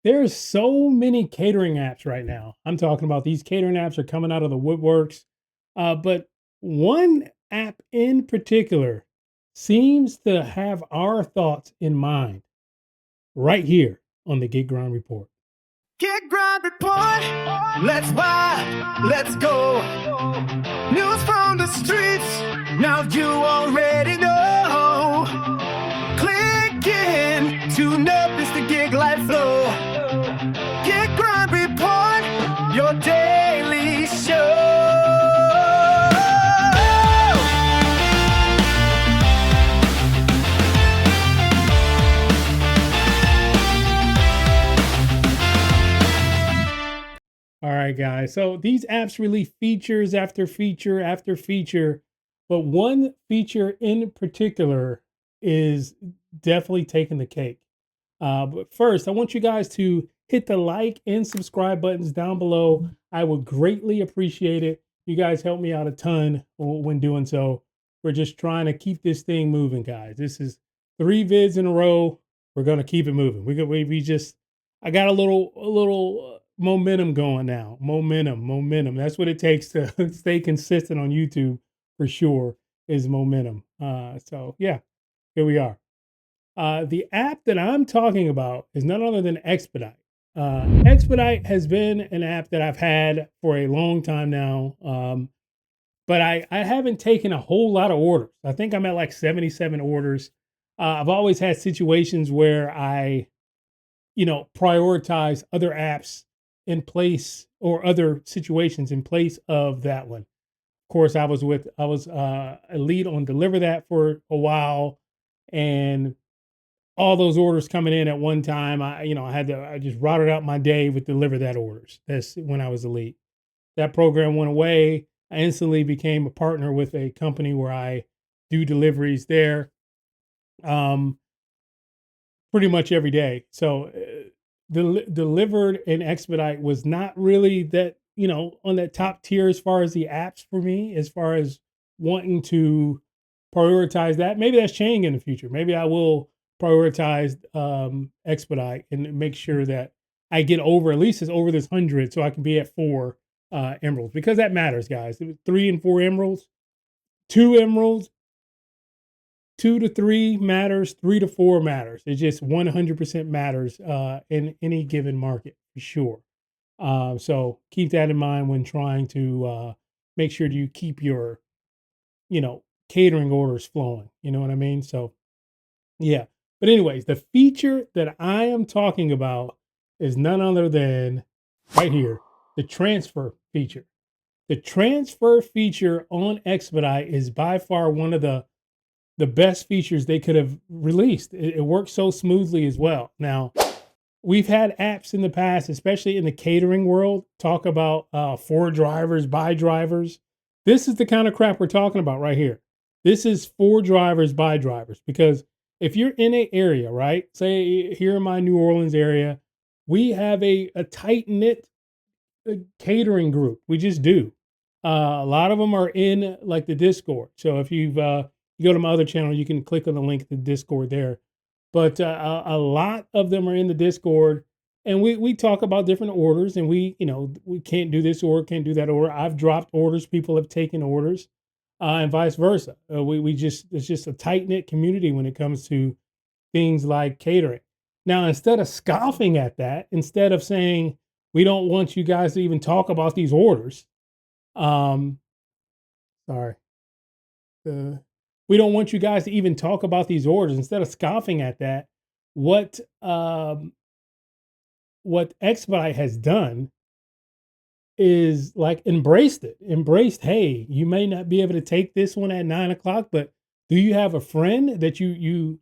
There's so many catering apps right now. I'm talking about these catering apps are coming out of the woodworks. But one app in particular seems to have our thoughts in mind right here on the Gig Grind Report. Get Grind Report. Let's vibe. Let's go. News from the streets. Now you already know. Click in to notice the gig life flow. Get Grind Report. Your daily show. All right, guys. So these apps release features after feature after feature, but one feature in particular is definitely taking the cake. But first, I want you guys to hit the like and subscribe buttons down below. I would greatly appreciate it. You guys help me out a ton when doing so. We're just trying to keep this thing moving, guys. This is 3 vids in a row. We're gonna keep it moving. I got a little momentum going now. Momentum. That's what it takes to stay consistent on YouTube for sure. Is momentum. So yeah, here we are. The app that I'm talking about is none other than Expedite. Expedite has been an app that I've had for a long time now, but I haven't taken a whole lot of orders. I think I'm at like 77 orders. I've always had situations where I prioritize other apps in place or other situations in place of that one. Of course, I was a lead on Deliver That for a while, and all those orders coming in at one time, I just routed out my day with Deliver That orders. That's when I was elite. That program went away. I instantly became a partner with a company where I do deliveries there, um, pretty much every day. So delivered and Expedite was not really that, on that top tier as far as the apps for me, as far as wanting to prioritize that. Maybe that's changing in the future. Maybe I will prioritize Expedite and make sure that I get over, at least it's over this 100, so I can be at 4 emeralds, because that matters, guys. 3 and 4 emeralds, 2 emeralds, 2 to 3 matters, 3 to 4 matters. It just 100% matters in any given market for sure. So keep that in mind when trying to make sure you keep your, catering orders flowing. You know what I mean? So yeah. But anyways, the feature that I am talking about is none other than right here, the transfer feature. The transfer feature on Expedite is by far one of the best features they could have released. It works so smoothly as well. Now, we've had apps in the past, especially in the catering world, talk about for drivers, by drivers. This is the kind of crap we're talking about right here. This is for drivers, by drivers, because if you're in an area, right? Say here in my New Orleans area, we have a tight knit catering group. We just do. A lot of them are in like the Discord. So if you go to my other channel, you can click on the link to the Discord there. But a lot of them are in the Discord, and we talk about different orders, and we can't do this order, can't do that order. I've dropped orders, people have taken orders, and vice versa. It's just a tight knit community when it comes to things like catering. Now, instead of scoffing at that, instead of saying we don't want you guys to even talk about these orders, um, sorry, we don't want you guys to even talk about these orders. Instead of scoffing at that, what what Expedite has done is like embraced it. Embraced, hey, you may not be able to take this one at 9 o'clock, but do you have a friend that you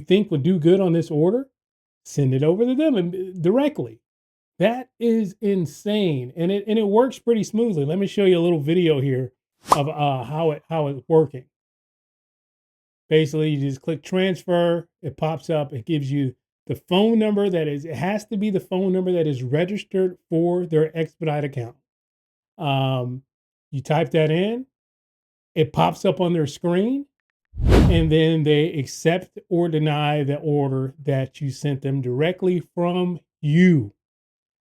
think would do good on this order? Send it over to them and directly. That is insane, and it works pretty smoothly. Let me show you a little video here of how it's working. Basically, you just click transfer, it pops up, it gives you the phone number it has to be the phone number that is registered for their Expedite account. You type that in, it pops up on their screen, and then they accept or deny the order that you sent them directly from you.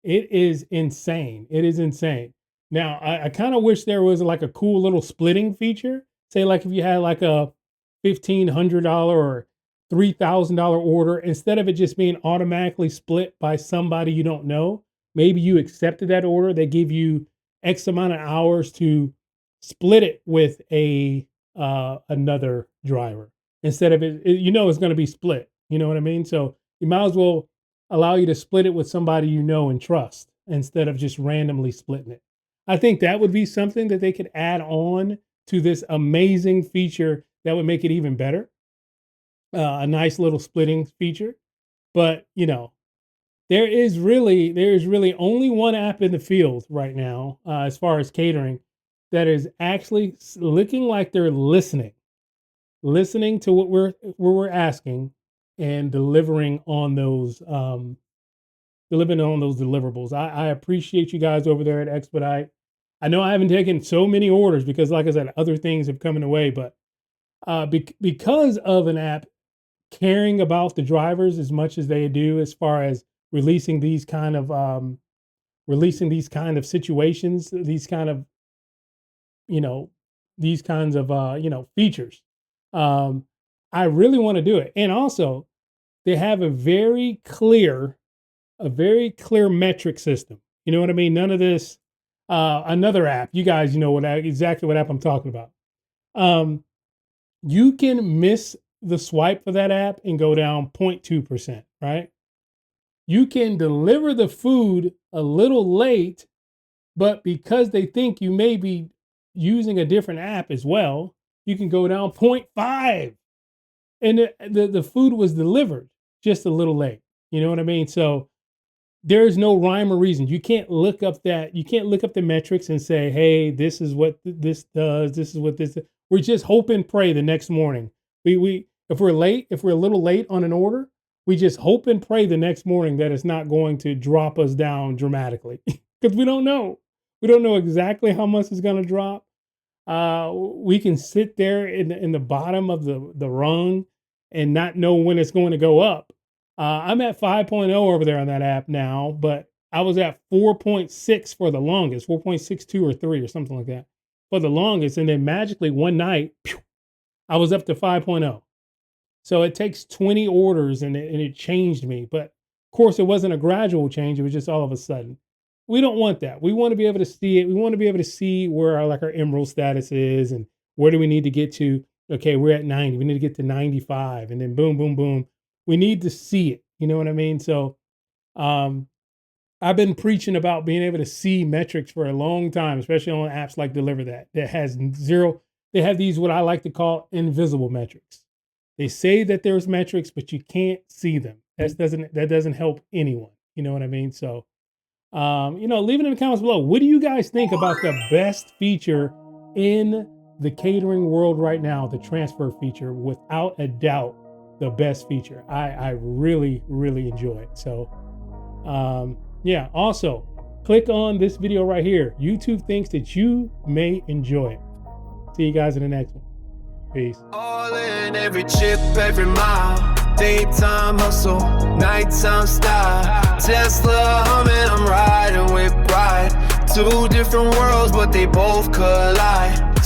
It is insane. It is insane. Now, I kind of wish there was like a cool little splitting feature. Say, like if you had like a $1,500 or $3,000 order, instead of it just being automatically split by somebody you don't know, maybe you accepted that order. They give you X amount of hours to split it with a another driver instead of it's going to be split. You know what I mean? So you might as well allow you to split it with somebody you know and trust instead of just randomly splitting it. I think that would be something that they could add on to this amazing feature that would make it even better. A nice little splitting feature. But, there is really only one app in the field right now, as far as catering, that is actually looking like they're listening to what we're asking and delivering on those deliverables. I appreciate you guys over there at Expedite. I know I haven't taken so many orders because, like I said, other things have come in the way, but because of an app caring about the drivers as much as they do, as far as releasing these kind of situations, these kind of you know these kinds of features. I really want to do it, and also they have a very clear metric system. You know what I mean? None of this. Another app, you guys, exactly what app I'm talking about. You can miss the swipe for that app and go down 0.2%, right? You can deliver the food a little late, but because they think you may be using a different app as well, you can go down 0.5. And the food was delivered just a little late. You know what I mean? So there's no rhyme or reason. You can't look up the metrics and say, hey, this is what this does. This is what this does. We're just hope and pray the next morning. If we're a little late on an order, we just hope and pray the next morning that it's not going to drop us down dramatically because we don't know. We don't know exactly how much it's going to drop. We can sit there in the bottom of the rung and not know when it's going to go up. I'm at 5.0 over there on that app now, but I was at 4.6 for the longest, 4.62 or 3 or something like that for the longest. And then magically one night, I was up to 5.0. So it takes 20 orders and it changed me. But of course, it wasn't a gradual change. It was just all of a sudden. We don't want that. We want to be able to see it. We want to be able to see where our emerald status is and where do we need to get to. Okay, we're at 90. We need to get to 95 and then boom, boom, boom. We need to see it. You know what I mean? So I've been preaching about being able to see metrics for a long time, especially on apps like Deliver that has zero. They have these, what I like to call invisible metrics. They say that there's metrics, but you can't see them. That doesn't help anyone. You know what I mean? So, leave it in the comments below. What do you guys think about the best feature in the catering world right now? The transfer feature, without a doubt, the best feature. I really, really enjoy it. So, also click on this video right here. YouTube thinks that you may enjoy it. See you guys in the next one. Peace. All in, every chip, every mile. Daytime hustle, nighttime style. Tesla humming, I'm riding with pride. Two different worlds, but they both collide.